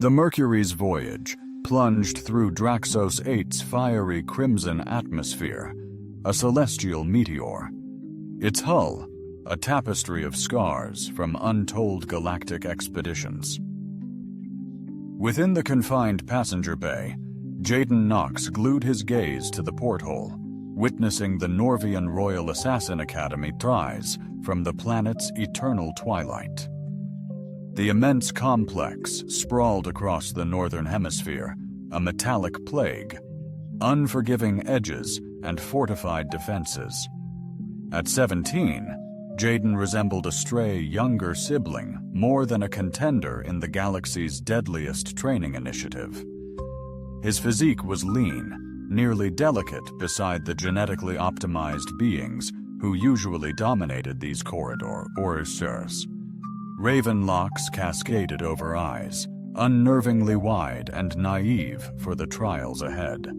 The Mercury's voyage plunged through Draxos 8's fiery crimson atmosphere, a celestial meteor. Its hull, a tapestry of scars from untold galactic expeditions. Within the confined passenger bay, Jaden Knox glued his gaze to the porthole, witnessing the Norvian Royal Assassin Academy rise from the planet's eternal twilight. The immense complex sprawled across the northern hemisphere, a metallic plague, unforgiving edges and fortified defenses. At 17, Jaden resembled a stray younger sibling more than a contender in the galaxy's deadliest training initiative. His physique was lean, nearly delicate beside the genetically optimized beings who usually dominated these corridors. Raven locks cascaded over eyes, unnervingly wide and naive for the trials ahead.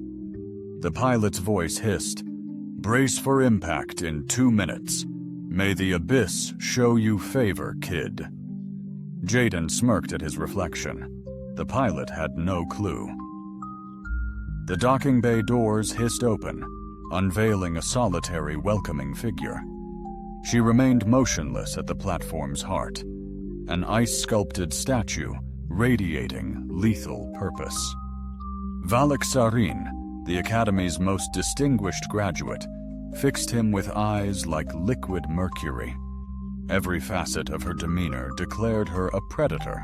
The pilot's voice hissed, "Brace for impact in 2 minutes. May the abyss show you favor, kid." Jaden smirked at his reflection. The pilot had no clue. The docking bay doors hissed open, unveiling a solitary, welcoming figure. She remained motionless at the platform's heart, an ice-sculpted statue radiating lethal purpose. Valak Sarin, the Academy's most distinguished graduate, fixed him with eyes like liquid mercury. Every facet of her demeanor declared her a predator,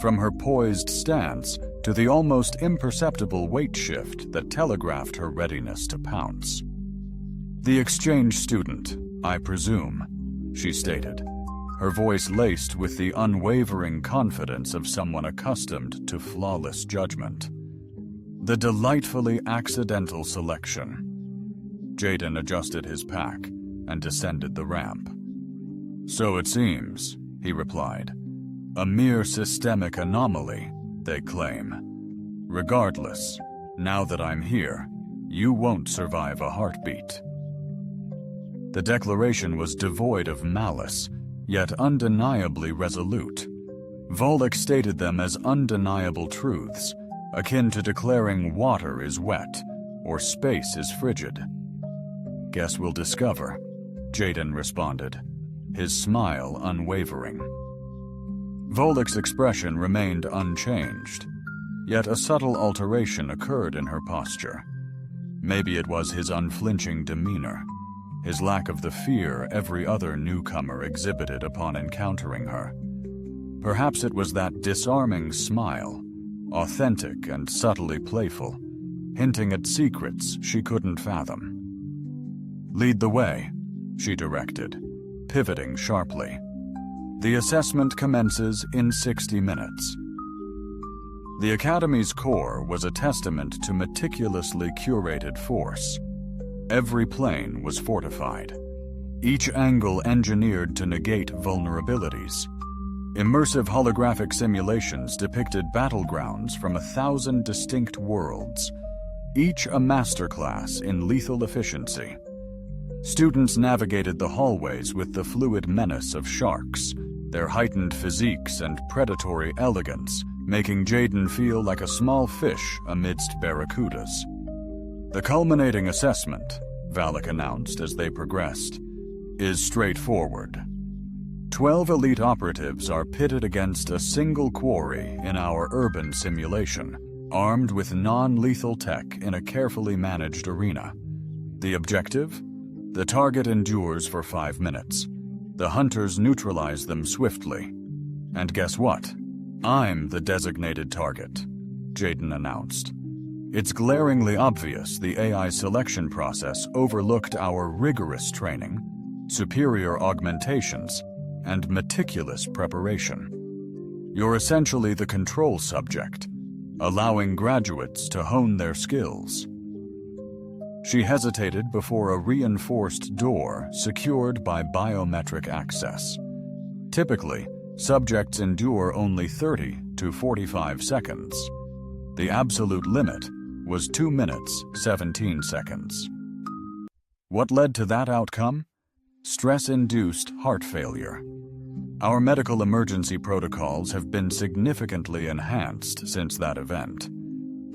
from her poised stance to the almost imperceptible weight shift that telegraphed her readiness to pounce. "The exchange student, I presume," she stated, her voice laced with the unwavering confidence of someone accustomed to flawless judgment. "The delightfully accidental selection." Jaden adjusted his pack and descended the ramp. "So it seems," he replied. "A mere systemic anomaly, they claim. Regardless, now that I'm here, you won't survive a heartbeat." The declaration was devoid of malice, yet undeniably resolute. Volek stated them as undeniable truths, akin to declaring water is wet or space is frigid. "Guess we'll discover," Jaden responded, his smile unwavering. Volek's expression remained unchanged, yet a subtle alteration occurred in her posture. Maybe it was his unflinching demeanor, his lack of the fear every other newcomer exhibited upon encountering her. Perhaps it was that disarming smile, authentic and subtly playful, hinting at secrets she couldn't fathom. "Lead the way," she directed, pivoting sharply. "The assessment commences in 60 minutes." The Academy's core was a testament to meticulously curated force. Every plane was fortified, each angle engineered to negate vulnerabilities. Immersive holographic simulations depicted battlegrounds from 1,000 distinct worlds, each a masterclass in lethal efficiency. Students navigated the hallways with the fluid menace of sharks, their heightened physiques and predatory elegance making Jaden feel like a small fish amidst barracudas. "The culminating assessment," Valak announced as they progressed, "is straightforward. 12 elite operatives are pitted against a single quarry in our urban simulation, armed with non-lethal tech in a carefully managed arena. The objective? The target endures for 5 minutes. The hunters neutralize them swiftly. And guess what? I'm the designated target," Jaden announced. "It's glaringly obvious the AI selection process overlooked our rigorous training, superior augmentations, and meticulous preparation. You're essentially the control subject, allowing graduates to hone their skills." She hesitated before a reinforced door secured by biometric access. Typically, subjects endure only 30 to 45 seconds. The absolute limit was 2 minutes, 17 seconds. What led to that outcome? Stress-induced heart failure. Our medical emergency protocols have been significantly enhanced since that event.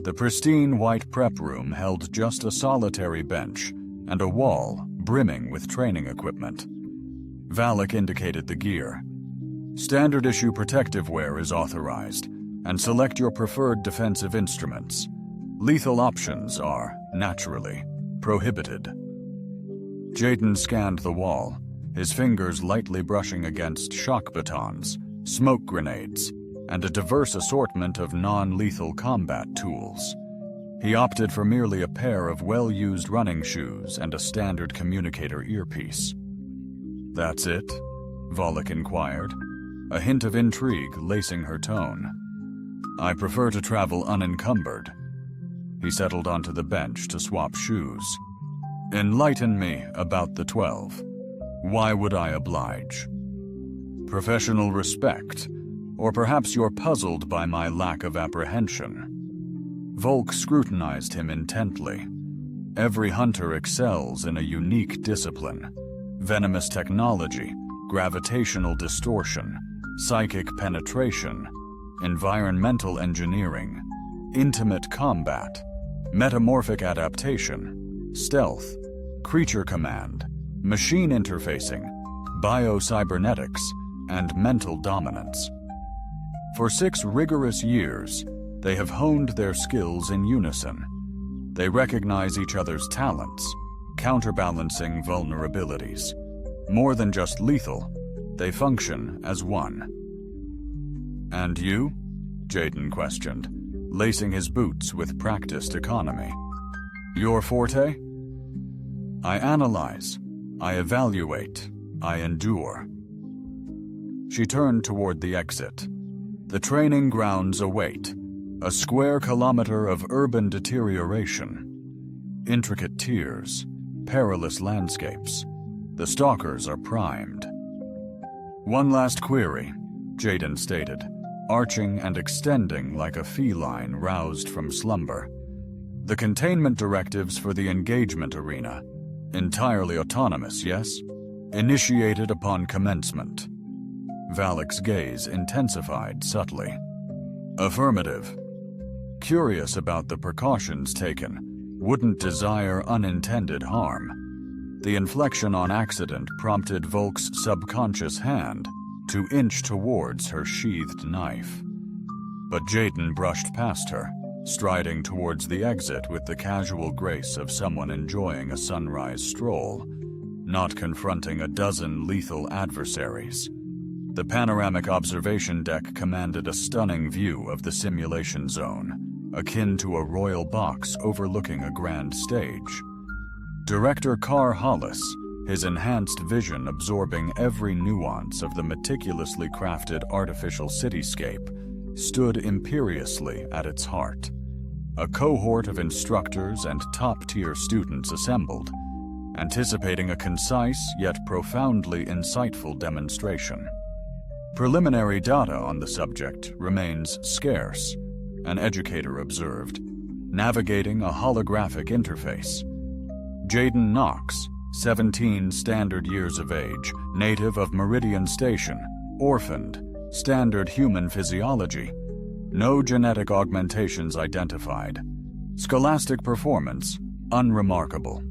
The pristine white prep room held just a solitary bench and a wall brimming with training equipment. Valak indicated the gear. Standard issue protective wear is authorized, and select your preferred defensive instruments. Lethal options are, naturally, prohibited. Jaden scanned the wall, his fingers lightly brushing against shock batons, smoke grenades, and a diverse assortment of non-lethal combat tools. He opted for merely a pair of well-used running shoes and a standard communicator earpiece. "That's it?" Valak inquired, a hint of intrigue lacing her tone. "I prefer to travel unencumbered." He settled onto the bench to swap shoes. "Enlighten me about the 12. Why would I oblige? Professional respect, or perhaps you're puzzled by my lack of apprehension?" Volk scrutinized him intently. Every hunter excels in a unique discipline: venomous technology, gravitational distortion, psychic penetration, environmental engineering, intimate combat, metamorphic adaptation, stealth, creature command, machine interfacing, biocybernetics, and mental dominance. For 6 rigorous years, they have honed their skills in unison. They recognize each other's talents, counterbalancing vulnerabilities. More than just lethal, they function as one. "And you?" Jaden questioned, lacing his boots with practiced economy. "Your forte?" "I analyze, I evaluate, I endure." She turned toward the exit. The training grounds await, a square kilometer of urban deterioration. Intricate tiers, perilous landscapes. The stalkers are primed. "One last query," Jaden stated, arching and extending like a feline roused from slumber. "The containment directives for the engagement arena, entirely autonomous, yes? Initiated upon commencement." Valak's gaze intensified subtly. "Affirmative." Curious about the precautions taken, wouldn't desire unintended harm. The inflection on accident prompted Volk's subconscious hand to inch towards her sheathed knife. But Jaden brushed past her, striding towards the exit with the casual grace of someone enjoying a sunrise stroll, not confronting a dozen lethal adversaries. The panoramic observation deck commanded a stunning view of the simulation zone, akin to a royal box overlooking a grand stage. Director Carr Hollis, his enhanced vision absorbing every nuance of the meticulously crafted artificial cityscape, stood imperiously at its heart. A cohort of instructors and top-tier students assembled, anticipating a concise yet profoundly insightful demonstration. Preliminary data on the subject remains scarce, an educator observed, navigating a holographic interface. Jaden Knox, 17 standard years of age, native of Meridian Station, orphaned, standard human physiology. No genetic augmentations identified. Scholastic performance, unremarkable.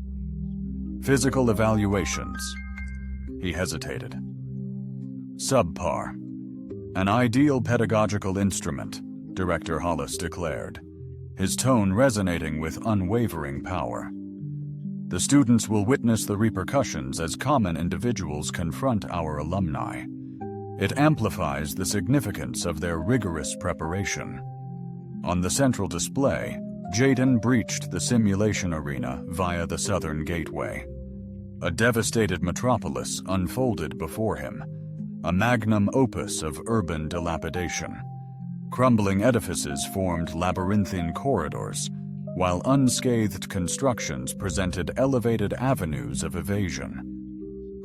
Physical evaluations. He hesitated. Subpar. An ideal pedagogical instrument, Director Hollis declared, his tone resonating with unwavering power. The students will witness the repercussions as common individuals confront our alumni. It amplifies the significance of their rigorous preparation. On the central display, Jaden breached the simulation arena via the southern gateway. A devastated metropolis unfolded before him, a magnum opus of urban dilapidation. Crumbling edifices formed labyrinthine corridors, while unscathed constructions presented elevated avenues of evasion.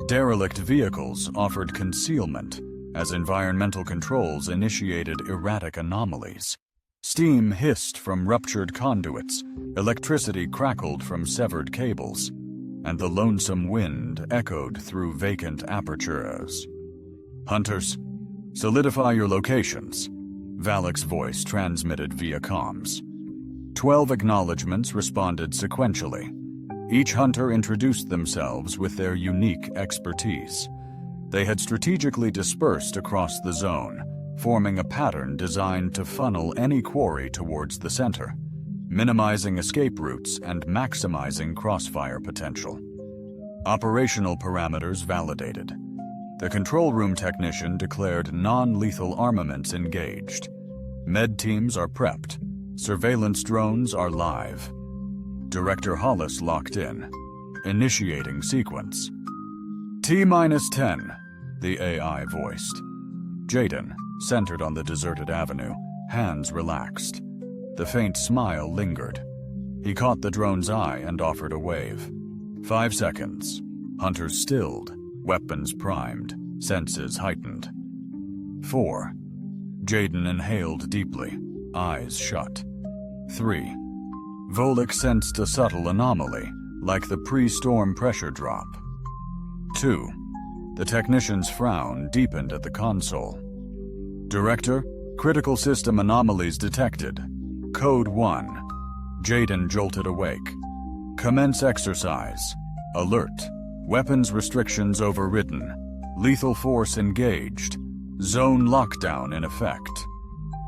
Derelict vehicles offered concealment as environmental controls initiated erratic anomalies. Steam hissed from ruptured conduits, electricity crackled from severed cables, and the lonesome wind echoed through vacant apertures. Hunters, Solidify your locations, Valak's voice transmitted via comms. 12 acknowledgements responded sequentially. Each hunter introduced themselves with their unique expertise. They had strategically dispersed across the zone, forming a pattern designed to funnel any quarry towards the center, minimizing escape routes and maximizing crossfire potential. Operational parameters validated. The control room technician declared non-lethal armaments engaged. Med teams are prepped. Surveillance drones are live. Director Hollis locked in. Initiating sequence. T-10, the AI voiced. Jaden, centered on the deserted avenue, hands relaxed. The faint smile lingered. He caught the drone's eye and offered a wave. 5 seconds. Hunters stilled, weapons primed, senses heightened. 4. Jaden inhaled deeply, eyes shut. 3. Volek sensed a subtle anomaly, like the pre-storm pressure drop. 2. The technician's frown deepened at the console. Director, critical system anomalies detected. Code 1. Jaden jolted awake. Commence exercise. Alert. Weapons restrictions overridden. Lethal force engaged. Zone lockdown in effect.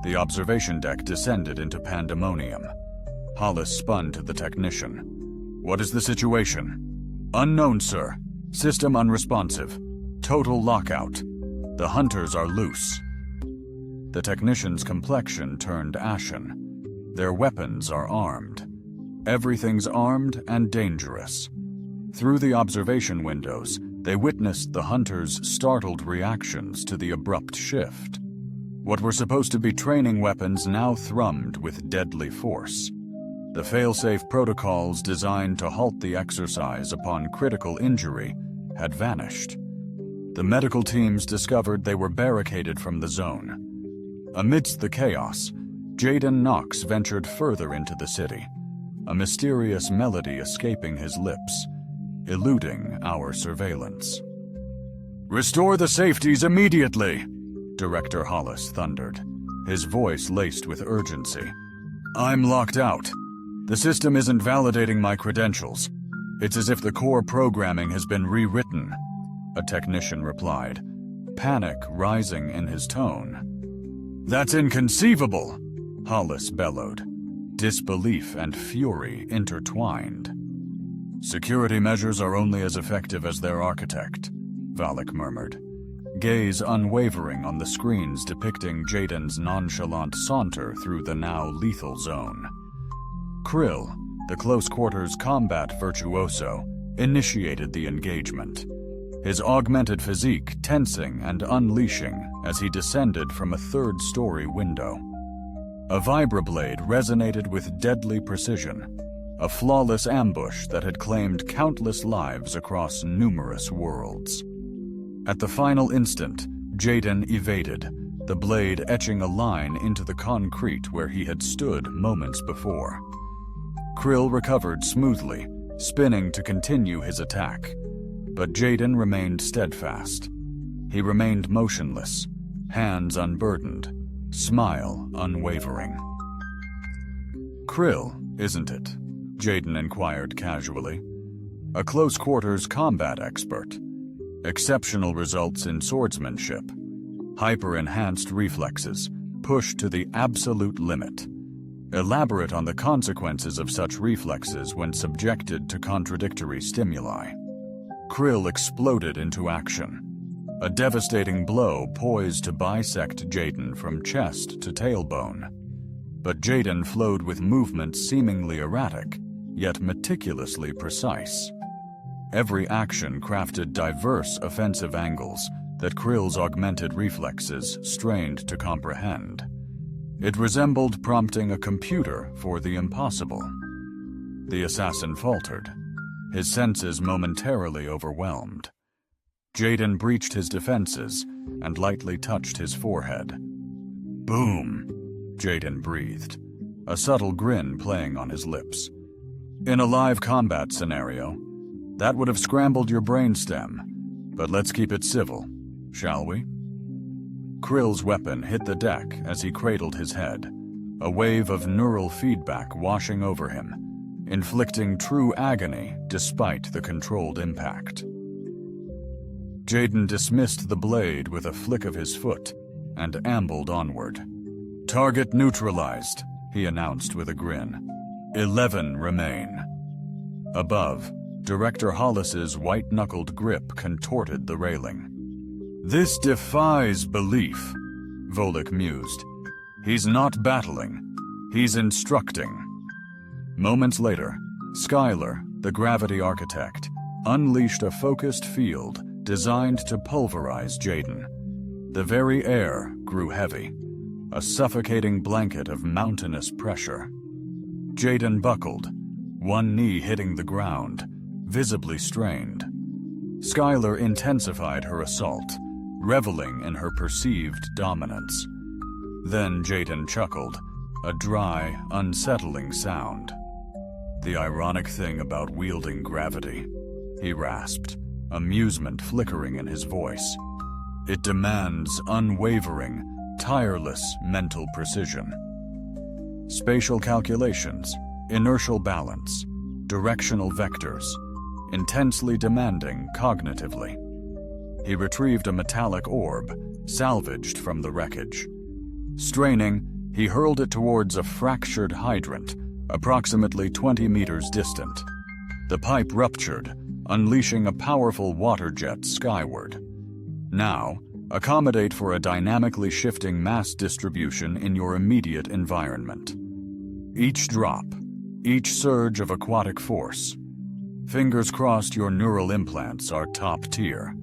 The observation deck descended into pandemonium. Hollis spun to the technician. What is the situation? Unknown, sir. System unresponsive. Total lockout. The hunters are loose. The technician's complexion turned ashen. Their weapons are armed. Everything's armed and dangerous. Through the observation windows, they witnessed the hunters' startled reactions to the abrupt shift. What were supposed to be training weapons now thrummed with deadly force. The fail-safe protocols designed to halt the exercise upon critical injury had vanished. The medical teams discovered they were barricaded from the zone. Amidst the chaos, Jaden Knox ventured further into the city, a mysterious melody escaping his lips, eluding our surveillance. Restore the safeties immediately, Director Hollis thundered, his voice laced with urgency. I'm locked out. The system isn't validating my credentials. It's as if the core programming has been rewritten, a technician replied, panic rising in his tone. That's inconceivable, Hollis bellowed, disbelief and fury intertwined. Security measures are only as effective as their architect, Valak murmured, gaze unwavering on the screens depicting Jaden's nonchalant saunter through the now lethal zone. Krill, the close-quarters combat virtuoso, initiated the engagement, his augmented physique tensing and unleashing as he descended from a third-story window. A vibroblade resonated with deadly precision, a flawless ambush that had claimed countless lives across numerous worlds. At the final instant, Jaden evaded, the blade etching a line into the concrete where he had stood moments before. Krill recovered smoothly, spinning to continue his attack, but Jaden remained steadfast. He remained motionless, hands unburdened, smile unwavering. Krill, isn't it? Jaden inquired casually. A close-quarters combat expert. Exceptional results in swordsmanship. Hyper-enhanced reflexes, pushed to the absolute limit. Elaborate on the consequences of such reflexes when subjected to contradictory stimuli. Krill exploded into action. A devastating blow poised to bisect Jaden from chest to tailbone. But Jaden flowed with movements seemingly erratic, yet meticulously precise. Every action crafted diverse offensive angles that Krill's augmented reflexes strained to comprehend. It resembled prompting a computer for the impossible. The assassin faltered, his senses momentarily overwhelmed. Jaden breached his defenses and lightly touched his forehead. Boom, Jaden breathed, a subtle grin playing on his lips. In a live combat scenario, that would have scrambled your brainstem, but let's keep it civil, shall we? Krill's weapon hit the deck as he cradled his head, a wave of neural feedback washing over him, inflicting true agony despite the controlled impact. Jaden dismissed the blade with a flick of his foot and ambled onward. "Target neutralized," he announced with a grin. 11 remain. Above, Director Hollis's white-knuckled grip contorted the railing. "This defies belief," Volek mused. "He's not battling. He's instructing." Moments later, Skylar, the gravity architect, unleashed a focused field designed to pulverize Jaden. The very air grew heavy, a suffocating blanket of mountainous pressure. Jaden buckled, one knee hitting the ground, visibly strained. Skylar intensified her assault, reveling in her perceived dominance. Then Jaden chuckled, a dry, unsettling sound. "The ironic thing about wielding gravity," he rasped, amusement flickering in his voice. "It demands unwavering, tireless mental precision. Spatial calculations, inertial balance, directional vectors, intensely demanding cognitively." He retrieved a metallic orb, salvaged from the wreckage. Straining, he hurled it towards a fractured hydrant, approximately 20 meters distant. The pipe ruptured, unleashing a powerful water jet skyward. Now, accommodate for a dynamically shifting mass distribution in your immediate environment. Each drop, each surge of aquatic force. Fingers crossed your neural implants are top tier.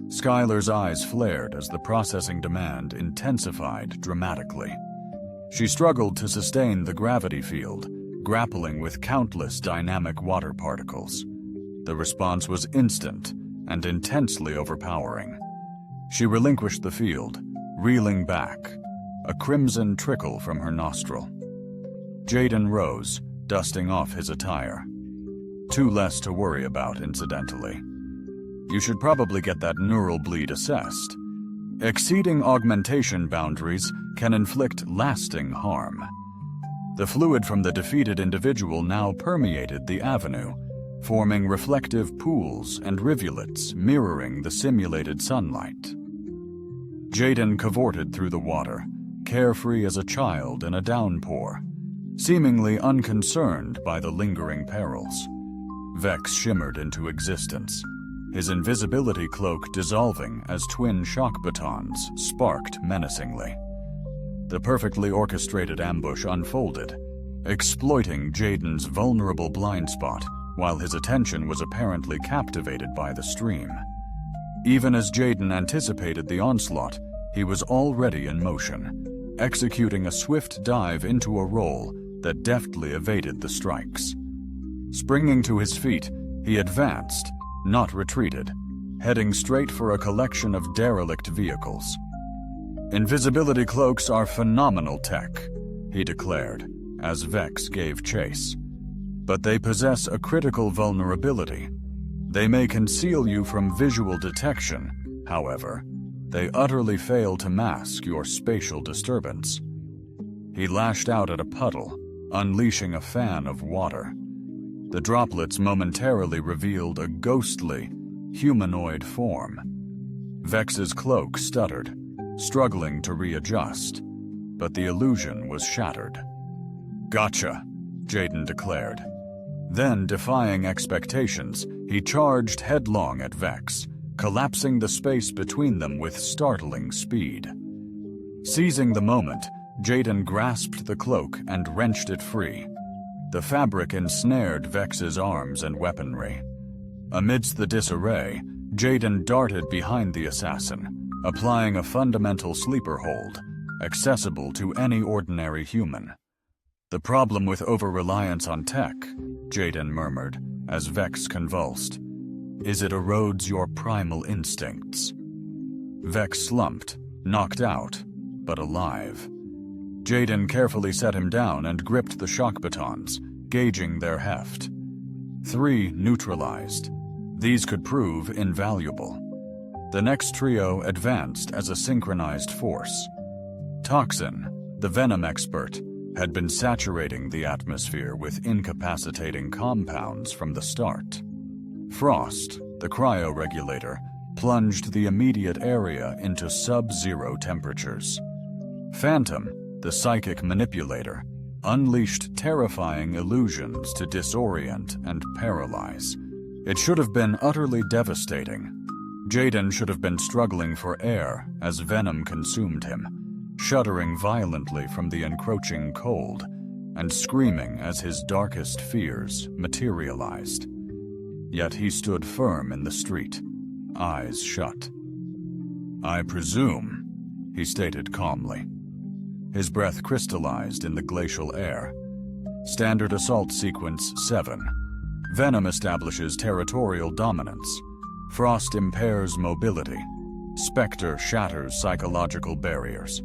Skylar's eyes flared as the processing demand intensified dramatically. She struggled to sustain the gravity field, grappling with countless dynamic water particles. The response was instant and intensely overpowering. She relinquished the field, reeling back, a crimson trickle from her nostril. Jaden rose, dusting off his attire. "Two less to worry about, incidentally. You should probably get that neural bleed assessed. Exceeding augmentation boundaries can inflict lasting harm." The fluid from the defeated individual now permeated the avenue, forming reflective pools and rivulets mirroring the simulated sunlight. Jaden cavorted through the water, carefree as a child in a downpour, seemingly unconcerned by the lingering perils. Vex shimmered into existence, his invisibility cloak dissolving as twin shock batons sparked menacingly. The perfectly orchestrated ambush unfolded, exploiting Jaden's vulnerable blind spot while his attention was apparently captivated by the stream. Even as Jaden anticipated the onslaught, he was already in motion, executing a swift dive into a roll that deftly evaded the strikes. Springing to his feet, he advanced, not retreated, heading straight for a collection of derelict vehicles. "Invisibility cloaks are phenomenal tech," he declared, as Vex gave chase. "But they possess a critical vulnerability. They may conceal you from visual detection, however. They utterly fail to mask your spatial disturbance." He lashed out at a puddle, unleashing a fan of water. The droplets momentarily revealed a ghostly, humanoid form. Vex's cloak stuttered, struggling to readjust, but the illusion was shattered. "Gotcha," Jaden declared. Then, defying expectations, he charged headlong at Vex, collapsing the space between them with startling speed. Seizing the moment, Jaden grasped the cloak and wrenched it free. The fabric ensnared Vex's arms and weaponry. Amidst the disarray, Jaden darted behind the assassin, applying a fundamental sleeper hold, accessible to any ordinary human. "The problem with over-reliance on tech," Jaden murmured, as Vex convulsed, "is it erodes your primal instincts." Vex slumped, knocked out, but alive. Jaden carefully set him down and gripped the shock batons, gauging their heft. 3 neutralized. These could prove invaluable. The next trio advanced as a synchronized force. Toxin, the venom expert, had been saturating the atmosphere with incapacitating compounds from the start. Frost, the cryoregulator, plunged the immediate area into sub-zero temperatures. Phantom, the psychic manipulator, unleashed terrifying illusions to disorient and paralyze. It should have been utterly devastating. Jaden should have been struggling for air as venom consumed him, shuddering violently from the encroaching cold and screaming as his darkest fears materialized. Yet he stood firm in the street, eyes shut. "I presume," he stated calmly. His breath crystallized in the glacial air. Standard Assault Sequence 7. Venom establishes territorial dominance. Frost impairs mobility. Spectre shatters psychological barriers.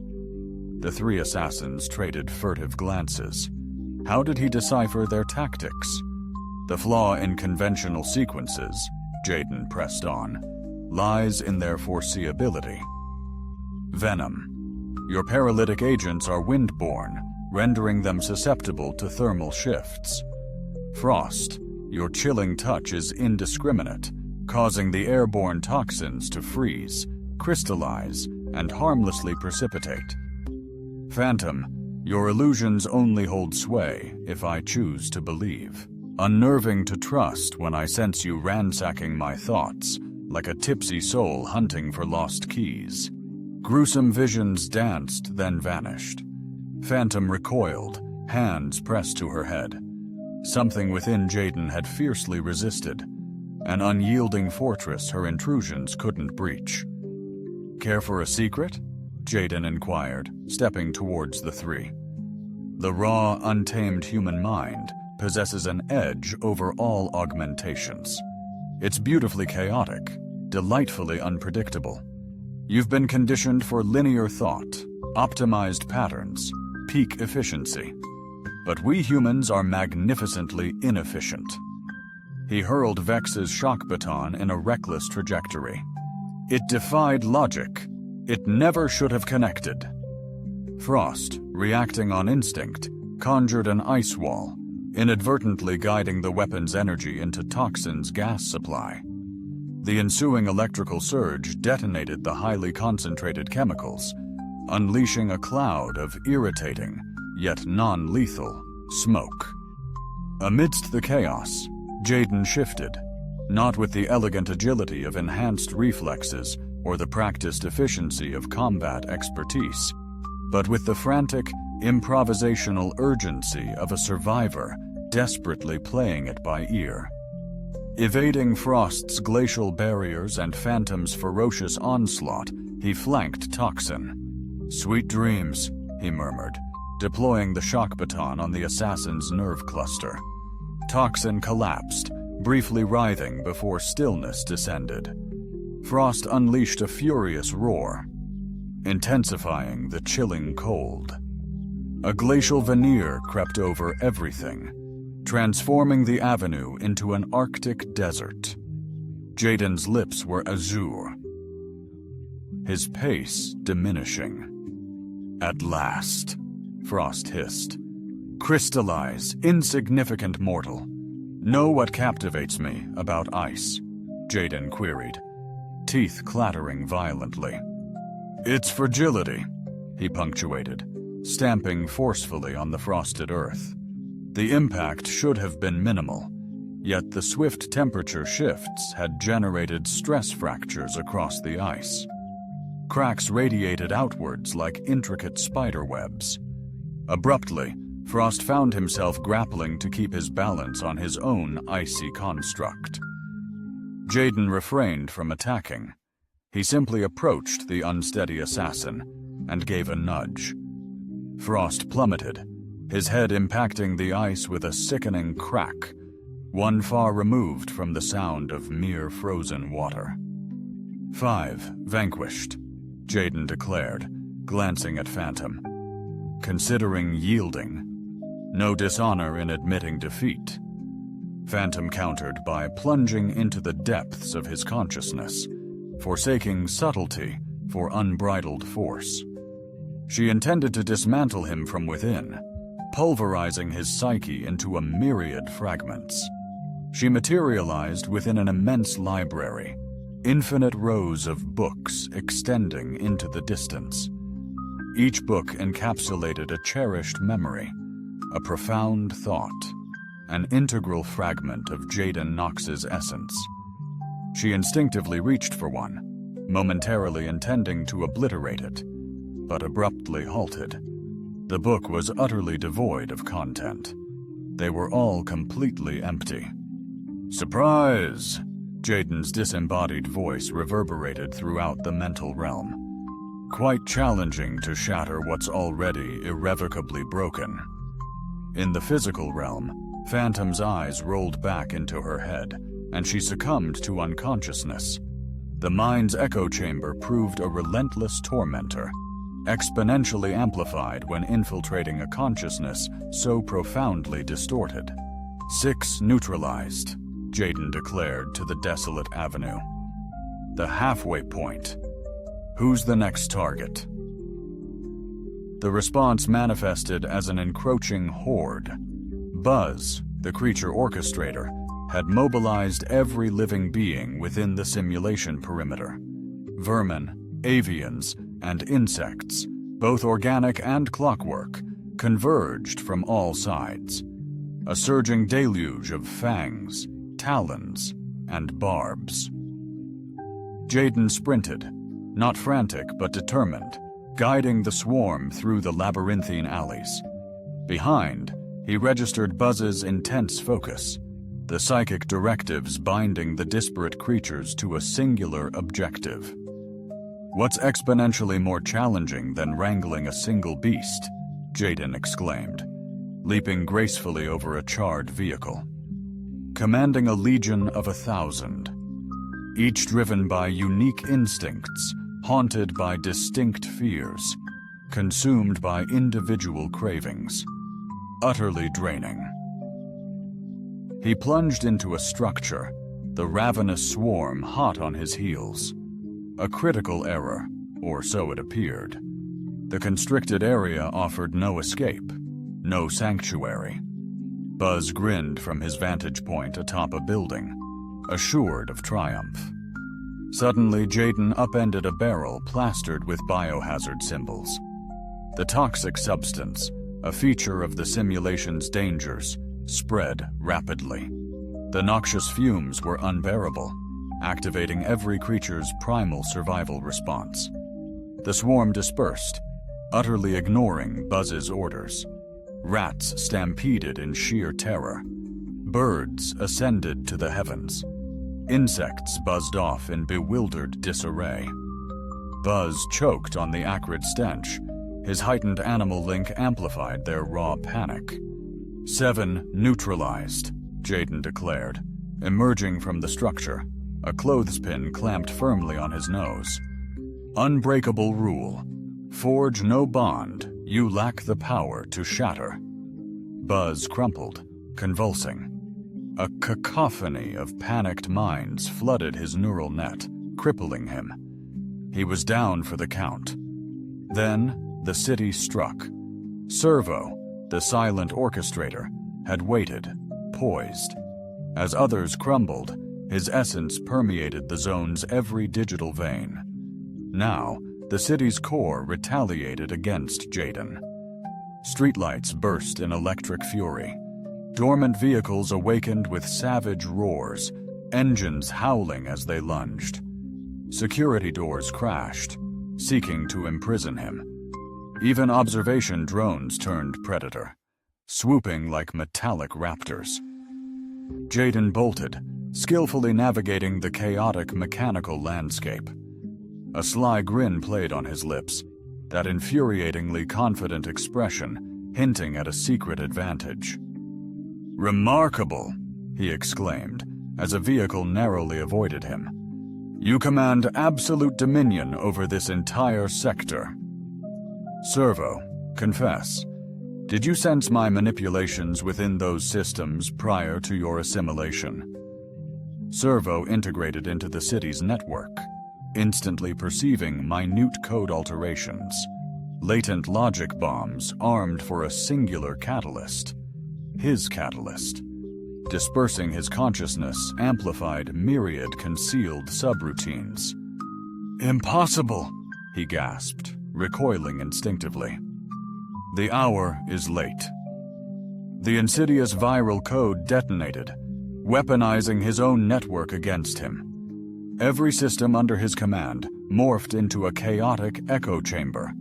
The three assassins traded furtive glances. How did he decipher their tactics? The flaw in conventional sequences, Jaden pressed on, lies in their foreseeability. Venom. Your paralytic agents are windborne, rendering them susceptible to thermal shifts. Frost. Your chilling touch is indiscriminate, causing the airborne toxins to freeze, crystallize, and harmlessly precipitate. Phantom. Your illusions only hold sway if I choose to believe. Unnerving to trust when I sense you ransacking my thoughts, like a tipsy soul hunting for lost keys. Gruesome visions danced, then vanished. Phantom recoiled, hands pressed to her head. Something within Jaden had fiercely resisted, an unyielding fortress her intrusions couldn't breach. "Care for a secret?" Jaden inquired, stepping towards the three. The raw, untamed human mind possesses an edge over all augmentations. It's beautifully chaotic, delightfully unpredictable. You've been conditioned for linear thought, optimized patterns, peak efficiency. But we humans are magnificently inefficient. He hurled Vex's shock baton in a reckless trajectory. It defied logic. It never should have connected. Frost, reacting on instinct, conjured an ice wall, inadvertently guiding the weapon's energy into Toxin's gas supply. The ensuing electrical surge detonated the highly concentrated chemicals, unleashing a cloud of irritating, yet non-lethal, smoke. Amidst the chaos, Jaden shifted, not with the elegant agility of enhanced reflexes or the practiced efficiency of combat expertise, but with the frantic, improvisational urgency of a survivor desperately playing it by ear. Evading Frost's glacial barriers and Phantom's ferocious onslaught, he flanked Toxin. "Sweet dreams," he murmured, deploying the shock baton on the assassin's nerve cluster. Toxin collapsed, briefly writhing before stillness descended. Frost unleashed a furious roar, intensifying the chilling cold. A glacial veneer crept over everything, transforming the avenue into an Arctic desert. Jaden's lips were azure, his pace diminishing. "At last," Frost hissed. "Crystallize, insignificant mortal. Know what captivates me about ice?" Jaden queried, teeth clattering violently. "Its fragility," he punctuated, stamping forcefully on the frosted earth. The impact should have been minimal, yet the swift temperature shifts had generated stress fractures across the ice. Cracks radiated outwards like intricate spider webs. Abruptly, Frost found himself grappling to keep his balance on his own icy construct. Jaden refrained from attacking. He simply approached the unsteady assassin and gave a nudge. Frost plummeted, his head impacting the ice with a sickening crack, one far removed from the sound of mere frozen water. 5 vanquished, Jaden declared, glancing at Phantom. Considering yielding, no dishonor in admitting defeat. Phantom countered by plunging into the depths of his consciousness, forsaking subtlety for unbridled force. She intended to dismantle him from within, pulverizing his psyche into a myriad fragments. She materialized within an immense library, infinite rows of books extending into the distance. Each book encapsulated a cherished memory, a profound thought, an integral fragment of Jaden Knox's essence. She instinctively reached for one, momentarily intending to obliterate it, but abruptly halted. The book was utterly devoid of content. They were all completely empty. "Surprise!" Jaden's disembodied voice reverberated throughout the mental realm. Quite challenging to shatter what's already irrevocably broken. In the physical realm, Phantom's eyes rolled back into her head, and she succumbed to unconsciousness. The mind's echo chamber proved a relentless tormentor, exponentially amplified when infiltrating a consciousness so profoundly distorted. 6 neutralized, Jaden declared to the desolate avenue. The halfway point. Who's the next target? The response manifested as an encroaching horde. Buzz, the creature orchestrator, had mobilized every living being within the simulation perimeter. Vermin, avians, and insects, both organic and clockwork, converged from all sides. A surging deluge of fangs, talons, and barbs. Jaden sprinted, not frantic but determined, guiding the swarm through the labyrinthine alleys. Behind, he registered Buzz's intense focus, the psychic directives binding the disparate creatures to a singular objective. "What's exponentially more challenging than wrangling a single beast?" Jaden exclaimed, leaping gracefully over a charred vehicle. Commanding a legion of 1,000, each driven by unique instincts, haunted by distinct fears, consumed by individual cravings. Utterly draining. He plunged into a structure, the ravenous swarm hot on his heels. A critical error, or so it appeared. The constricted area offered no escape, no sanctuary. Buzz grinned from his vantage point atop a building, assured of triumph. Suddenly, Jaden upended a barrel plastered with biohazard symbols. The toxic substance, a feature of the simulation's dangers, spread rapidly. The noxious fumes were unbearable, activating every creature's primal survival response. The swarm dispersed, utterly ignoring Buzz's orders. Rats stampeded in sheer terror. Birds ascended to the heavens. Insects buzzed off in bewildered disarray. Buzz choked on the acrid stench. His heightened animal link amplified their raw panic. 7 neutralized, Jaden declared, emerging from the structure, a clothespin clamped firmly on his nose. Unbreakable rule. Forge no bond, you lack the power to shatter. Buzz crumpled, convulsing. A cacophony of panicked minds flooded his neural net, crippling him. He was down for the count. Then, the city struck. Servo, the silent orchestrator, had waited, poised. As others crumbled, his essence permeated the zone's every digital vein. Now, the city's core retaliated against Jaden. Streetlights burst in electric fury. Dormant vehicles awakened with savage roars, engines howling as they lunged. Security doors crashed, seeking to imprison him. Even observation drones turned predator, swooping like metallic raptors. Jaden bolted, skillfully navigating the chaotic mechanical landscape. A sly grin played on his lips, that infuriatingly confident expression hinting at a secret advantage. "Remarkable," he exclaimed, as a vehicle narrowly avoided him. "You command absolute dominion over this entire sector." "Servo, confess, did you sense my manipulations within those systems prior to your assimilation?" Servo integrated into the city's network. instantly perceiving minute code alterations, latent logic bombs armed for a singular catalyst, his catalyst. Dispersing his consciousness amplified myriad concealed subroutines. "Impossible," he gasped, recoiling instinctively. "The hour is late." The insidious viral code detonated, weaponizing his own network against him. Every system under his command morphed into a chaotic echo chamber,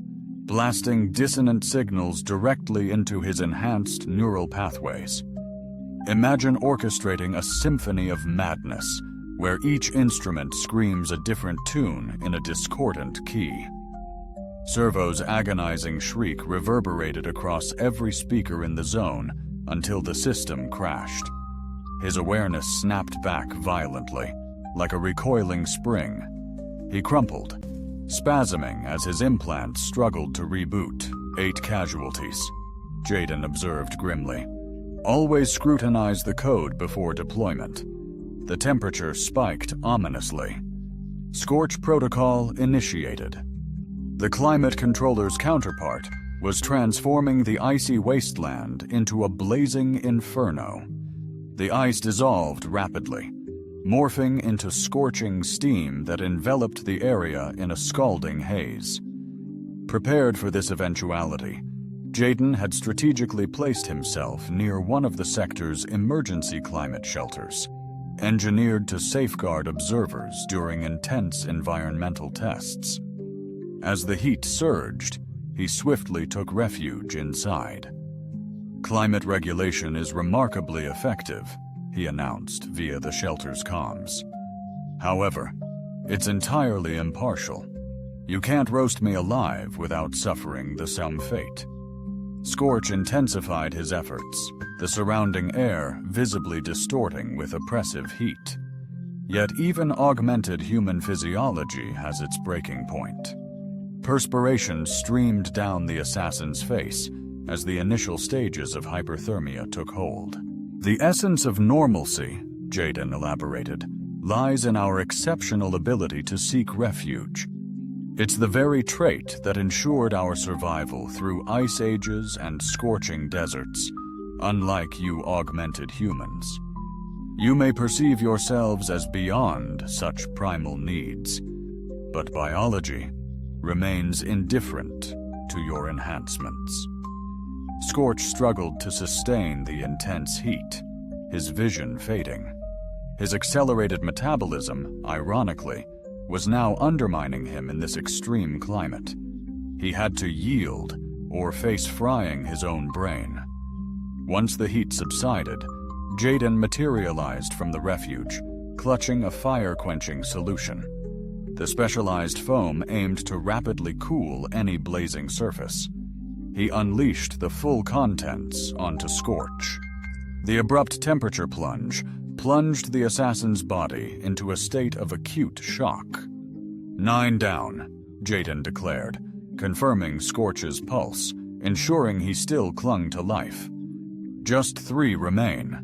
blasting dissonant signals directly into his enhanced neural pathways. Imagine orchestrating a symphony of madness, where each instrument screams a different tune in a discordant key. Servo's agonizing shriek reverberated across every speaker in the zone until the system crashed. His awareness snapped back violently, like a recoiling spring. He crumpled, spasming as his implants struggled to reboot. 8 casualties, Jaden observed grimly. Always scrutinize the code before deployment. The temperature spiked ominously. Scorch protocol initiated. The climate controller's counterpart was transforming the icy wasteland into a blazing inferno. The ice dissolved rapidly, morphing into scorching steam that enveloped the area in a scalding haze. Prepared for this eventuality, Jaden had strategically placed himself near one of the sector's emergency climate shelters, engineered to safeguard observers during intense environmental tests. As the heat surged, he swiftly took refuge inside. "Climate regulation is remarkably effective," he announced via the shelter's comms. "However, it's entirely impartial. You can't roast me alive without suffering the same fate." Scorch intensified his efforts, the surrounding air visibly distorting with oppressive heat. Yet even augmented human physiology has its breaking point. Perspiration streamed down the assassin's face as the initial stages of hyperthermia took hold. "The essence of normalcy," Jaden elaborated, "lies in our exceptional ability to seek refuge. It's the very trait that ensured our survival through ice ages and scorching deserts, unlike you augmented humans. You may perceive yourselves as beyond such primal needs, but biology remains indifferent to your enhancements." Scorch struggled to sustain the intense heat, his vision fading. His accelerated metabolism, ironically, was now undermining him in this extreme climate. He had to yield or face frying his own brain. Once the heat subsided, Jaden materialized from the refuge, clutching a fire-quenching solution. The specialized foam aimed to rapidly cool any blazing surface. He unleashed the full contents onto Scorch. The abrupt temperature plunge plunged the assassin's body into a state of acute shock. 9 down, Jaden declared, confirming Scorch's pulse, ensuring he still clung to life. Just 3 remain.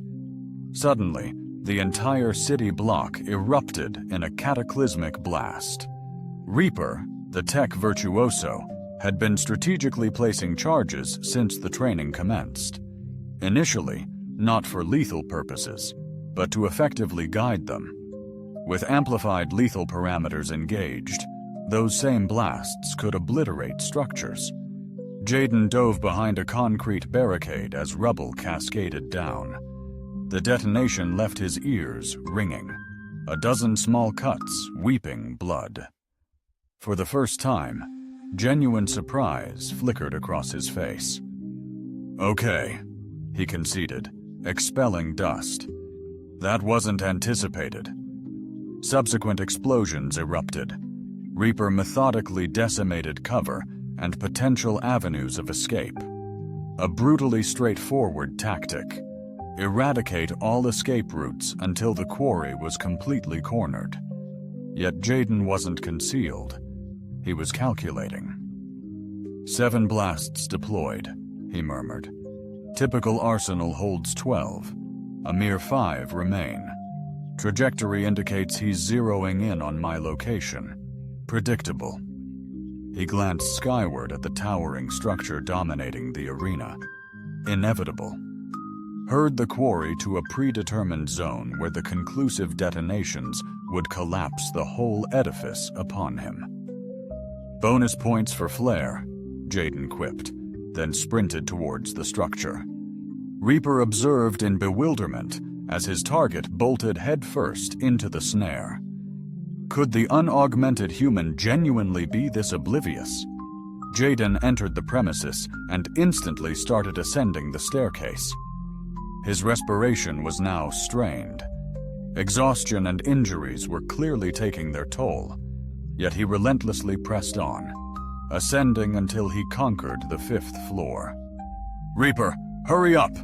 Suddenly, the entire city block erupted in a cataclysmic blast. Reaper, the tech virtuoso, had been strategically placing charges since the training commenced. Initially, not for lethal purposes, but to effectively guide them. With amplified lethal parameters engaged, those same blasts could obliterate structures. Jaden dove behind a concrete barricade as rubble cascaded down. The detonation left his ears ringing, a dozen small cuts weeping blood. For the first time, genuine surprise flickered across his face. "Okay," he conceded, expelling dust. "That wasn't anticipated." Subsequent explosions erupted. Reaper methodically decimated cover and potential avenues of escape. A brutally straightforward tactic. Eradicate all escape routes until the quarry was completely cornered. Yet Jaden wasn't concealed. He was calculating. 7 blasts deployed, he murmured. Typical arsenal holds 12. A mere 5 remain. Trajectory indicates he's zeroing in on my location. predictable. He glanced skyward at the towering structure dominating the arena. Inevitable. Heard the quarry to a predetermined zone where the conclusive detonations would collapse the whole edifice upon him. Bonus points for flair, Jaden quipped, then sprinted towards the structure. Reaper observed in bewilderment as his target bolted headfirst into the snare. Could the unaugmented human genuinely be this oblivious? Jaden entered the premises and instantly started ascending the staircase. His respiration was now strained. Exhaustion and injuries were clearly taking their toll, yet he relentlessly pressed on, ascending until he conquered the 5th floor. "Reaper, hurry up!"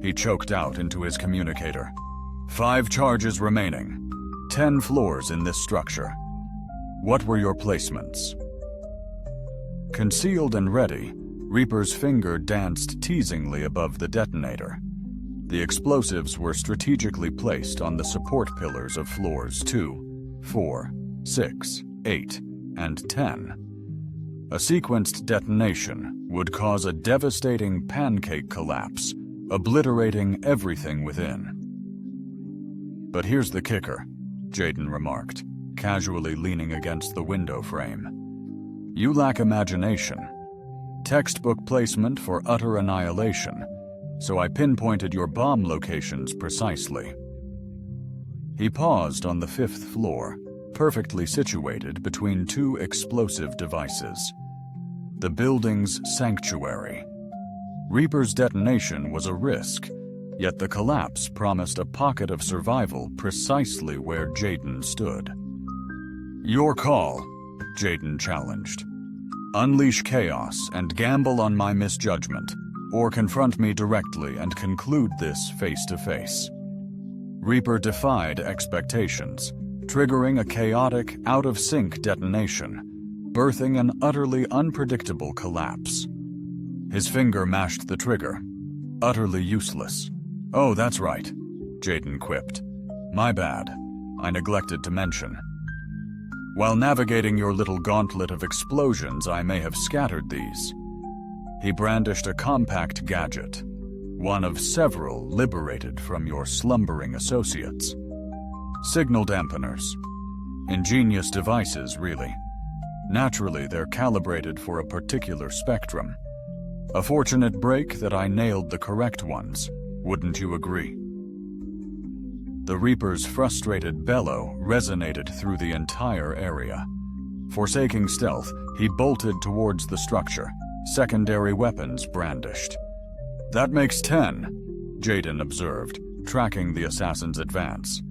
he choked out into his communicator. 5 charges remaining. 10 floors in this structure. What were your placements? Concealed and ready, Reaper's finger danced teasingly above the detonator. The explosives were strategically placed on the support pillars of floors 2, 4, 6, 8, and 10. A sequenced detonation would cause a devastating pancake collapse, obliterating everything within. But here's the kicker, Jaden remarked, casually leaning against the window frame. You lack imagination. Textbook placement for utter annihilation, so I pinpointed your bomb locations precisely. He paused on the 5th floor, perfectly situated between 2 explosive devices. The building's sanctuary. Reaper's detonation was a risk, yet the collapse promised a pocket of survival precisely where Jaden stood. Your call, Jaden challenged. Unleash chaos and gamble on my misjudgment, or confront me directly and conclude this face to face. Reaper defied expectations, triggering a chaotic, out-of-sync detonation, birthing an utterly unpredictable collapse. His finger mashed the trigger. Utterly useless. Oh, that's right, Jaden quipped. My bad. I neglected to mention. While navigating your little gauntlet of explosions, I may have scattered these. He brandished a compact gadget, one of several liberated from your slumbering associates. Signal dampeners. Ingenious devices, really. Naturally, they're calibrated for a particular spectrum. A fortunate break that I nailed the correct ones, wouldn't you agree? The Reaper's frustrated bellow resonated through the entire area. Forsaking stealth, he bolted towards the structure, secondary weapons brandished. That makes 10, Jaden observed, tracking the assassin's advance.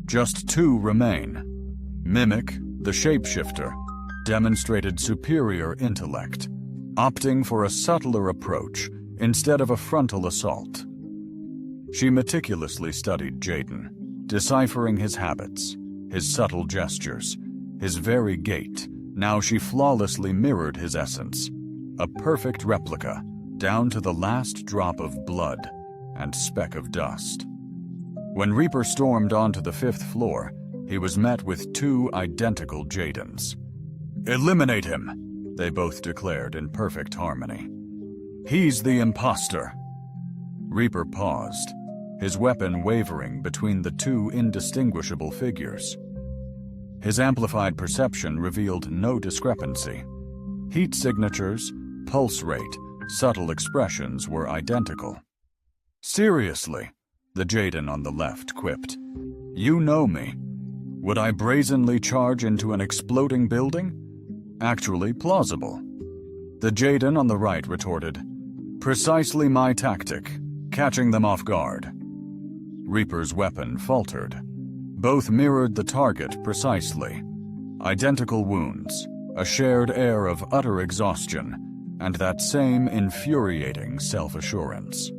Just 2 remain. Mimic, the shapeshifter, demonstrated superior intellect, opting for a subtler approach instead of a frontal assault. She meticulously studied Jaden, deciphering his habits, his subtle gestures, his very gait. Now she flawlessly mirrored his essence, a perfect replica, down to the last drop of blood and speck of dust. When Reaper stormed onto the 5th floor, he was met with 2 identical Jadens. Eliminate him, they both declared in perfect harmony. He's the imposter. Reaper paused, his weapon wavering between the 2 indistinguishable figures. His amplified perception revealed no discrepancy. Heat signatures, pulse rate, subtle expressions were identical. Seriously, the Jaden on the left quipped. You know me. Would I brazenly charge into an exploding building? Actually plausible. The Jaden on the right retorted, precisely my tactic, catching them off guard. Reaper's weapon faltered. Both mirrored the target precisely. Identical wounds, a shared air of utter exhaustion, and that same infuriating self-assurance.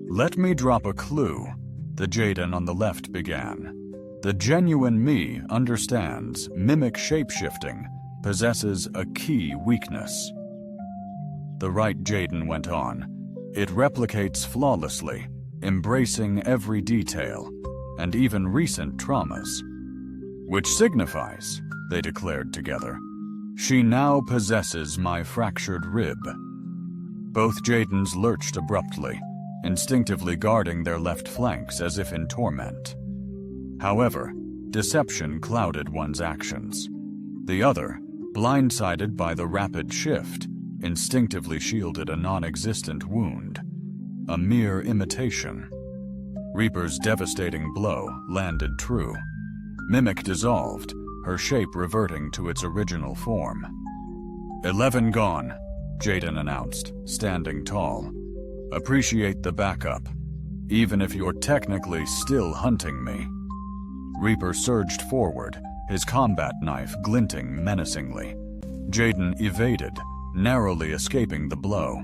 Let me drop a clue, the Jaden on the left began. The genuine me understands mimic shapeshifting possesses a key weakness. The right Jaden went on. It replicates flawlessly, embracing every detail, and even recent traumas. Which signifies they declared together. She now possesses my fractured rib. Both Jadens lurched abruptly, instinctively guarding their left flanks as if in torment. However, deception clouded one's actions. The other, blindsided by the rapid shift, instinctively shielded a non-existent wound, a mere imitation. Reaper's devastating blow landed true. Mimic dissolved, her shape reverting to its original form. 11 gone, Jaden announced, standing tall. Appreciate the backup, even if you're technically still hunting me. Reaper surged forward, his combat knife glinting menacingly. Jaden evaded, narrowly escaping the blow.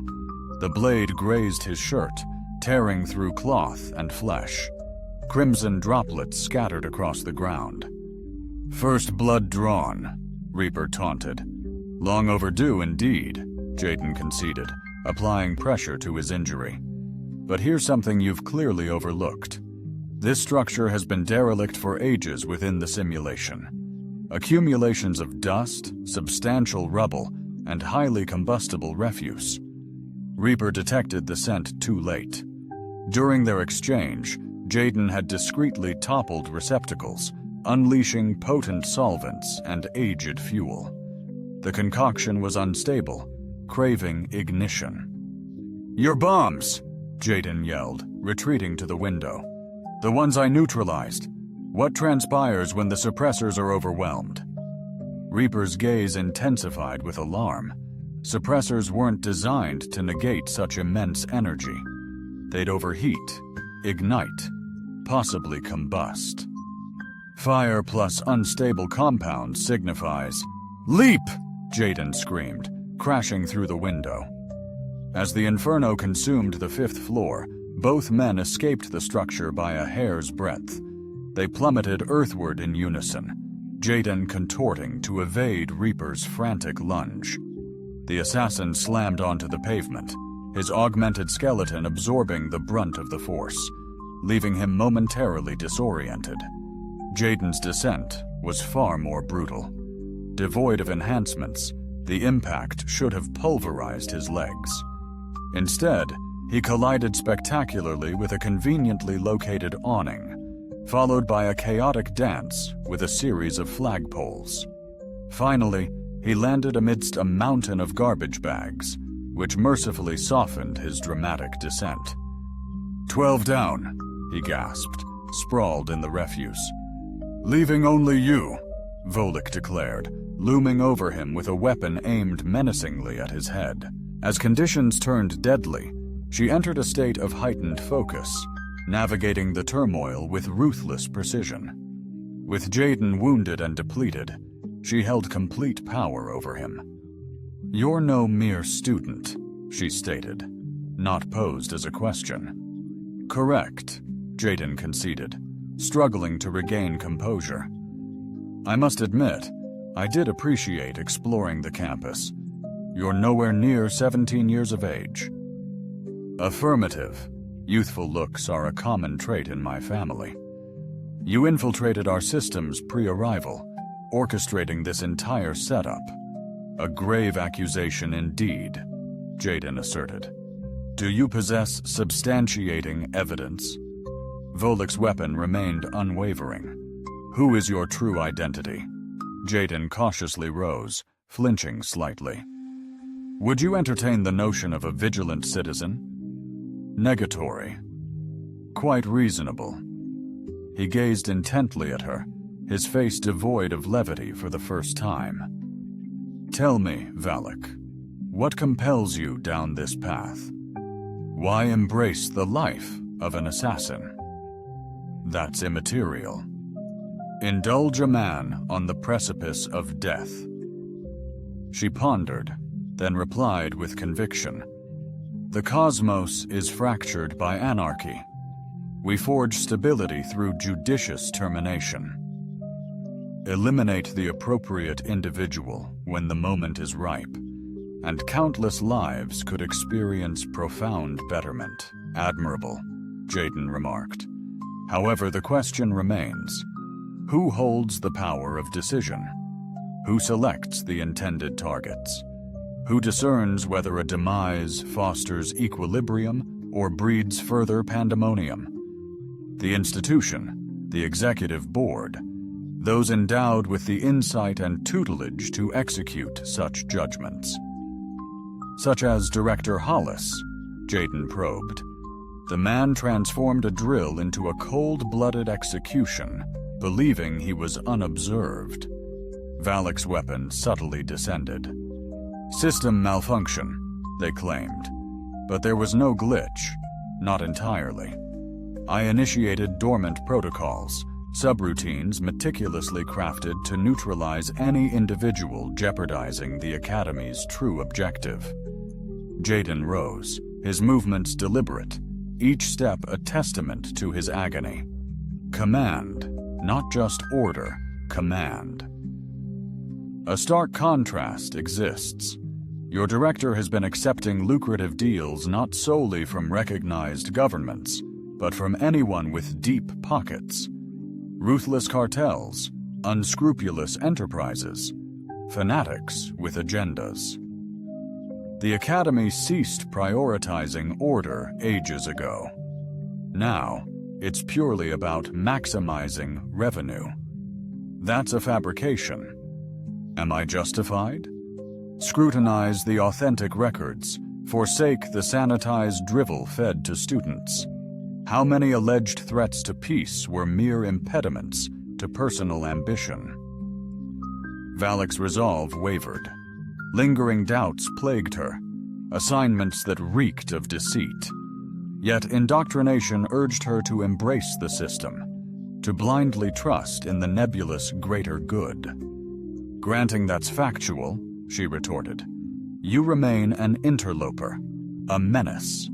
The blade grazed his shirt, tearing through cloth and flesh. Crimson droplets scattered across the ground. First blood drawn, Reaper taunted. Long overdue indeed, Jaden conceded, applying pressure to his injury. But here's something you've clearly overlooked. This structure has been derelict for ages within the simulation. Accumulations of dust, substantial rubble, and highly combustible refuse. Reaper detected the scent too late. During their exchange, Jaden had discreetly toppled receptacles, unleashing potent solvents and aged fuel. The concoction was unstable, craving ignition. "Your bombs!" Jaden yelled, retreating to the window. "The ones I neutralized. What transpires when the suppressors are overwhelmed?" Reaper's gaze intensified with alarm. Suppressors weren't designed to negate such immense energy. They'd overheat, ignite, possibly combust. Fire plus unstable compound signifies... "Leap!" Jaden screamed, crashing through the window. As the inferno consumed the 5th floor, both men escaped the structure by a hair's breadth. They plummeted earthward in unison, Jaden contorting to evade Reaper's frantic lunge. The assassin slammed onto the pavement, his augmented skeleton absorbing the brunt of the force, leaving him momentarily disoriented. Jaden's descent was far more brutal. Devoid of enhancements, the impact should have pulverized his legs. Instead, he collided spectacularly with a conveniently located awning, followed by a chaotic dance with a series of flagpoles. Finally, he landed amidst a mountain of garbage bags, which mercifully softened his dramatic descent. 12 down, he gasped, sprawled in the refuse. "Leaving only you," Volek declared, looming over him with a weapon aimed menacingly at his head. As conditions turned deadly, she entered a state of heightened focus, navigating the turmoil with ruthless precision. With Jaden wounded and depleted, she held complete power over him. "You're no mere student," she stated, not posed as a question. "Correct," Jaden conceded, struggling to regain composure. "I must admit, I did appreciate exploring the campus. You're nowhere near 17 years of age." "Affirmative. Youthful looks are a common trait in my family. You infiltrated our systems pre-arrival, orchestrating this entire setup. A grave accusation indeed," Jaden asserted. "Do you possess substantiating evidence?" Volek's weapon remained unwavering. "Who is your true identity?" Jaden cautiously rose, flinching slightly. "Would you entertain the notion of a vigilant citizen?" "Negatory. Quite reasonable." He gazed intently at her, his face devoid of levity for the first time. "Tell me, Valak, what compels you down this path? Why embrace the life of an assassin?" "That's immaterial. Indulge a man on the precipice of death." She pondered, then replied with conviction. "The cosmos is fractured by anarchy. We forge stability through judicious termination. Eliminate the appropriate individual when the moment is ripe, and countless lives could experience profound betterment." "Admirable," Jaden remarked. "However, the question remains, who holds the power of decision? Who selects the intended targets? Who discerns whether a demise fosters equilibrium or breeds further pandemonium? The institution, the executive board, those endowed with the insight and tutelage to execute such judgments. Such as Director Hollis, Jaden probed. The man transformed a drill into a cold-blooded execution, believing he was unobserved. Valek's weapon subtly descended. System malfunction, they claimed. But there was no glitch, not entirely. I initiated dormant protocols, subroutines meticulously crafted to neutralize any individual jeopardizing the Academy's true objective. Jaden rose, his movements deliberate, each step a testament to his agony. Command, not just order, command. A stark contrast exists. Your director has been accepting lucrative deals not solely from recognized governments, but from anyone with deep pockets. Ruthless cartels, unscrupulous enterprises, fanatics with agendas. The Academy ceased prioritizing order ages ago. Now, it's purely about maximizing revenue. That's a fabrication. Am I justified? Scrutinize the authentic records, forsake the sanitized drivel fed to students. How many alleged threats to peace were mere impediments to personal ambition? Valek's resolve wavered. Lingering doubts plagued her, assignments that reeked of deceit. Yet indoctrination urged her to embrace the system, to blindly trust in the nebulous greater good. Granting that's factual, she retorted, you remain an interloper, a menace.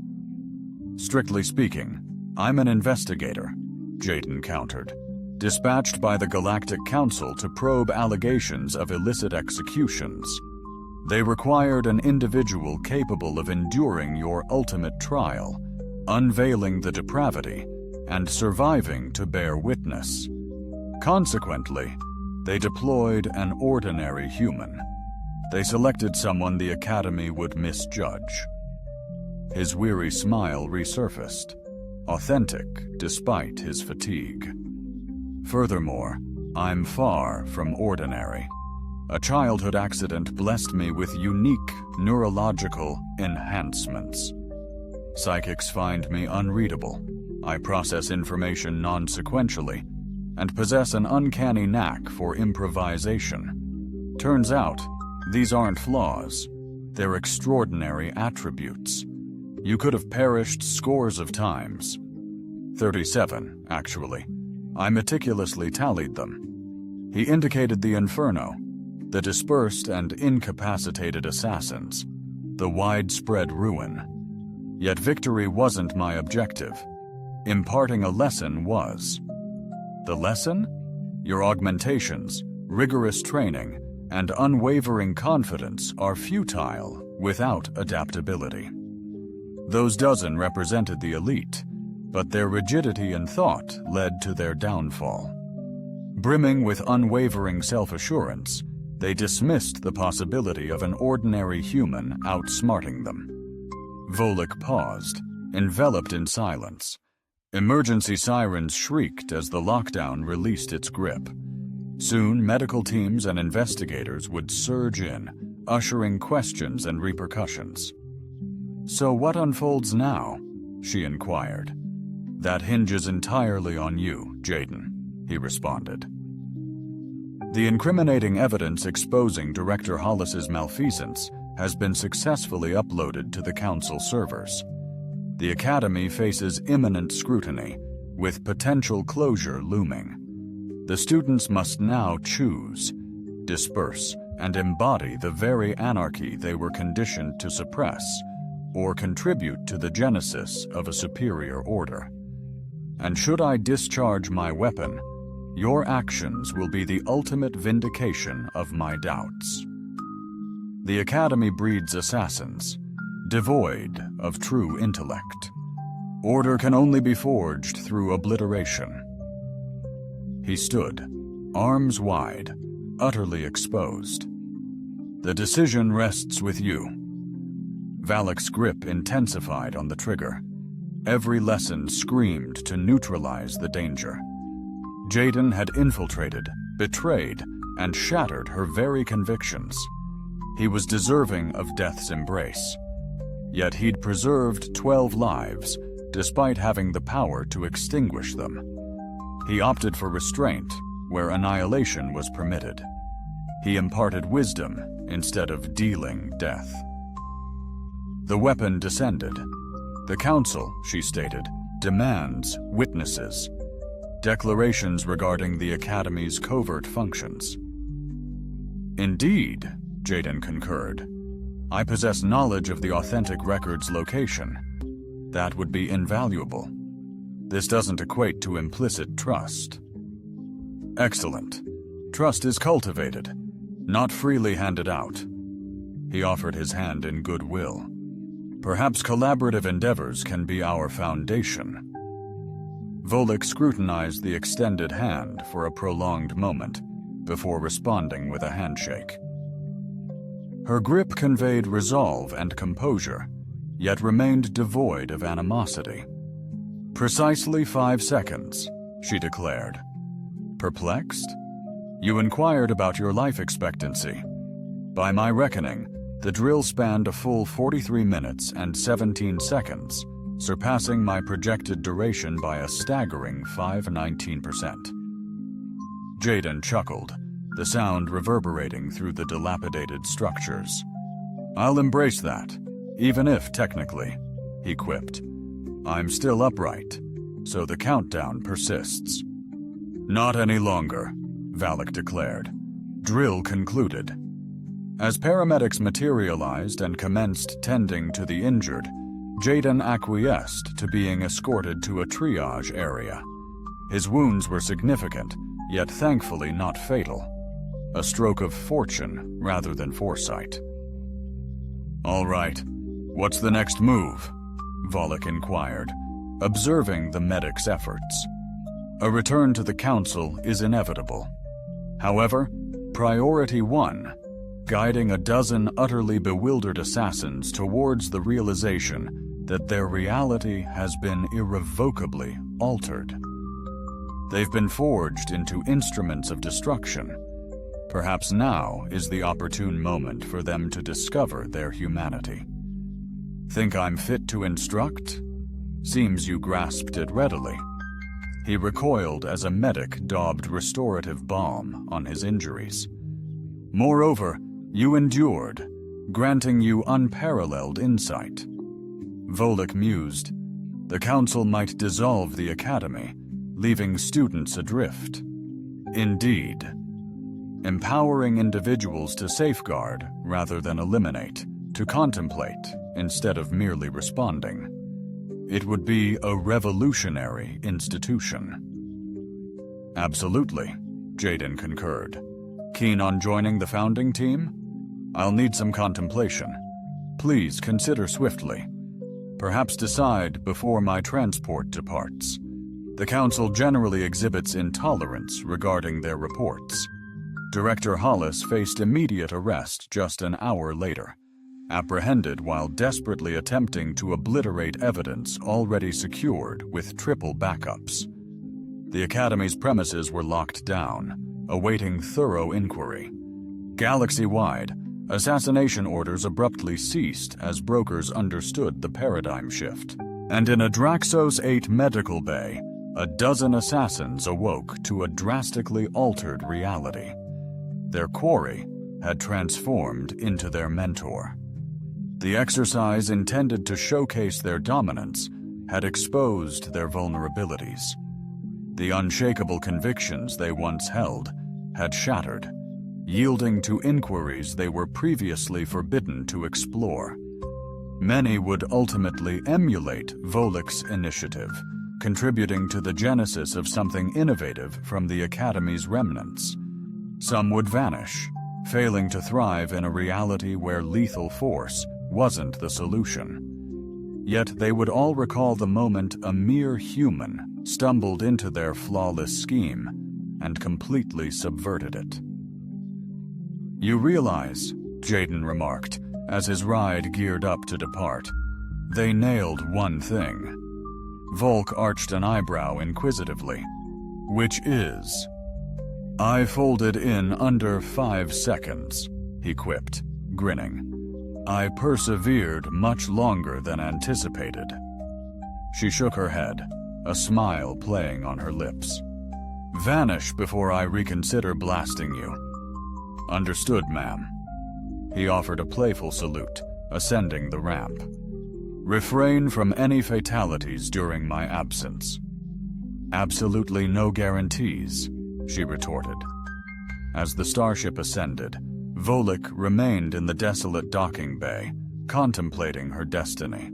Strictly speaking, I'm an investigator, Jaden countered, dispatched by the Galactic Council to probe allegations of illicit executions. They required an individual capable of enduring your ultimate trial, unveiling the depravity, and surviving to bear witness. Consequently, they deployed an ordinary human. They selected someone the Academy would misjudge. His weary smile resurfaced, authentic despite his fatigue. Furthermore, I'm far from ordinary. A childhood accident blessed me with unique neurological enhancements. Psychics find me unreadable. I process information non-sequentially and possess an uncanny knack for improvisation. Turns out, these aren't flaws. They're extraordinary attributes. You could have perished scores of times. 37, actually. I meticulously tallied them. He indicated the inferno, the dispersed and incapacitated assassins, the widespread ruin. Yet victory wasn't my objective. Imparting a lesson was. The lesson? Your augmentations, rigorous training, and unwavering confidence are futile without adaptability. Those dozen represented the elite, but their rigidity in thought led to their downfall. Brimming with unwavering self-assurance, they dismissed the possibility of an ordinary human outsmarting them. Volek paused, enveloped in silence. Emergency sirens shrieked as the lockdown released its grip. Soon, medical teams and investigators would surge in, ushering questions and repercussions. So what unfolds now? She inquired. That hinges entirely on you, Jaden, he responded. The incriminating evidence exposing Director Hollis's malfeasance has been successfully uploaded to the Council servers. The Academy faces imminent scrutiny, with potential closure looming. The students must now choose, disperse, and embody the very anarchy they were conditioned to suppress, or contribute to the genesis of a superior order. And should I discharge my weapon, your actions will be the ultimate vindication of my doubts. The Academy breeds assassins, devoid of true intellect. Order can only be forged through obliteration. He stood, arms wide, utterly exposed. The decision rests with you. Valak's grip intensified on the trigger. Every lesson screamed to neutralize the danger. Jaden had infiltrated, betrayed, and shattered her very convictions. He was deserving of death's embrace. Yet he'd preserved 12 lives, despite having the power to extinguish them. He opted for restraint, where annihilation was permitted. He imparted wisdom instead of dealing death. The weapon descended. The Council, she stated, demands witnesses. Declarations regarding the Academy's covert functions. Indeed, Jaden concurred. I possess knowledge of the authentic record's location. That would be invaluable. This doesn't equate to implicit trust. Excellent. Trust is cultivated, not freely handed out. He offered his hand in goodwill. Perhaps collaborative endeavors can be our foundation. Volek scrutinized the extended hand for a prolonged moment before responding with a handshake. Her grip conveyed resolve and composure, yet remained devoid of animosity. Precisely 5 seconds, she declared. Perplexed? You inquired about your life expectancy. By my reckoning, the drill spanned a full 43 minutes and 17 seconds, surpassing my projected duration by a staggering 519%. Jaden chuckled, the sound reverberating through the dilapidated structures. I'll embrace that, even if, technically, he quipped. I'm still upright, so the countdown persists. Not any longer, Valak declared. Drill concluded. As paramedics materialized and commenced tending to the injured, Jaden acquiesced to being escorted to a triage area. His wounds were significant, yet thankfully not fatal. A stroke of fortune rather than foresight. All right, what's the next move? Volek inquired, observing the medic's efforts. A return to the Council is inevitable. However, priority 1, guiding a dozen utterly bewildered assassins towards the realization that their reality has been irrevocably altered. They've been forged into instruments of destruction. Perhaps now is the opportune moment for them to discover their humanity. Think I'm fit to instruct? Seems you grasped it readily. He recoiled as a medic daubed restorative balm on his injuries. Moreover, you endured, granting you unparalleled insight. Volek mused. The Council might dissolve the Academy, leaving students adrift. Indeed. Empowering individuals to safeguard rather than eliminate, to contemplate instead of merely responding. It would be a revolutionary institution. Absolutely, Jaden concurred. Keen on joining the founding team? I'll need some contemplation. Please consider swiftly. Perhaps decide before my transport departs. The Council generally exhibits intolerance regarding their reports. Director Hollis faced immediate arrest just an hour later, apprehended while desperately attempting to obliterate evidence already secured with triple backups. The Academy's premises were locked down, awaiting thorough inquiry. Galaxy-wide, assassination orders abruptly ceased as brokers understood the paradigm shift. And in a Draxos 8 medical bay, a dozen assassins awoke to a drastically altered reality. Their quarry had transformed into their mentor. The exercise intended to showcase their dominance had exposed their vulnerabilities. The unshakable convictions they once held had shattered, yielding to inquiries they were previously forbidden to explore. Many would ultimately emulate Volek's initiative, contributing to the genesis of something innovative from the Academy's remnants. Some would vanish, failing to thrive in a reality where lethal force wasn't the solution. Yet they would all recall the moment a mere human stumbled into their flawless scheme and completely subverted it. You realize, Jaden remarked, as his ride geared up to depart, they nailed one thing. Volk arched an eyebrow inquisitively. Which is? I folded in under 5 seconds, he quipped, grinning. I persevered much longer than anticipated. She shook her head, a smile playing on her lips. Vanish before I reconsider blasting you. Understood, ma'am. He offered a playful salute, ascending the ramp. Refrain from any fatalities during my absence. Absolutely no guarantees, she retorted. As the starship ascended, Volek remained in the desolate docking bay, contemplating her destiny.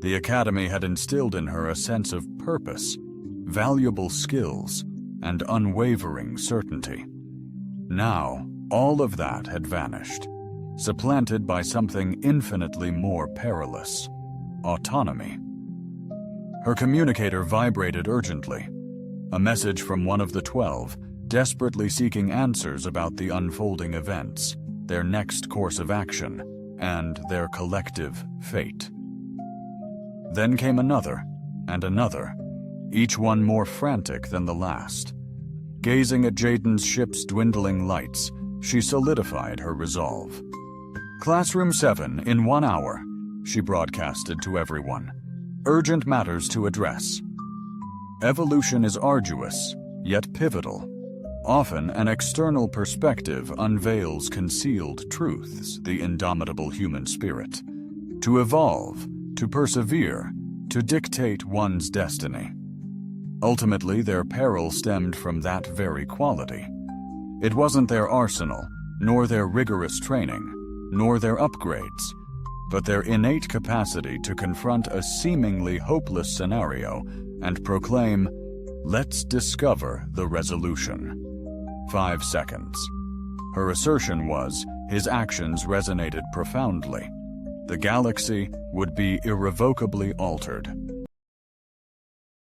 The Academy had instilled in her a sense of purpose, valuable skills, and unwavering certainty. Now, all of that had vanished, supplanted by something infinitely more perilous: autonomy. Her communicator vibrated urgently, a message from one of the 12, desperately seeking answers about the unfolding events, their next course of action, and their collective fate. Then came another, and another, each one more frantic than the last. Gazing at Jaden's ship's dwindling lights, she solidified her resolve. Classroom 7 in 1 hour, she broadcasted to everyone. Urgent matters to address. Evolution is arduous, yet pivotal. Often an external perspective unveils concealed truths, the indomitable human spirit. To evolve, to persevere, to dictate one's destiny. Ultimately, their peril stemmed from that very quality. It wasn't their arsenal, nor their rigorous training, nor their upgrades, but their innate capacity to confront a seemingly hopeless scenario and proclaim, "Let's discover the resolution." 5 seconds. Her assertion was, his actions resonated profoundly. The galaxy would be irrevocably altered.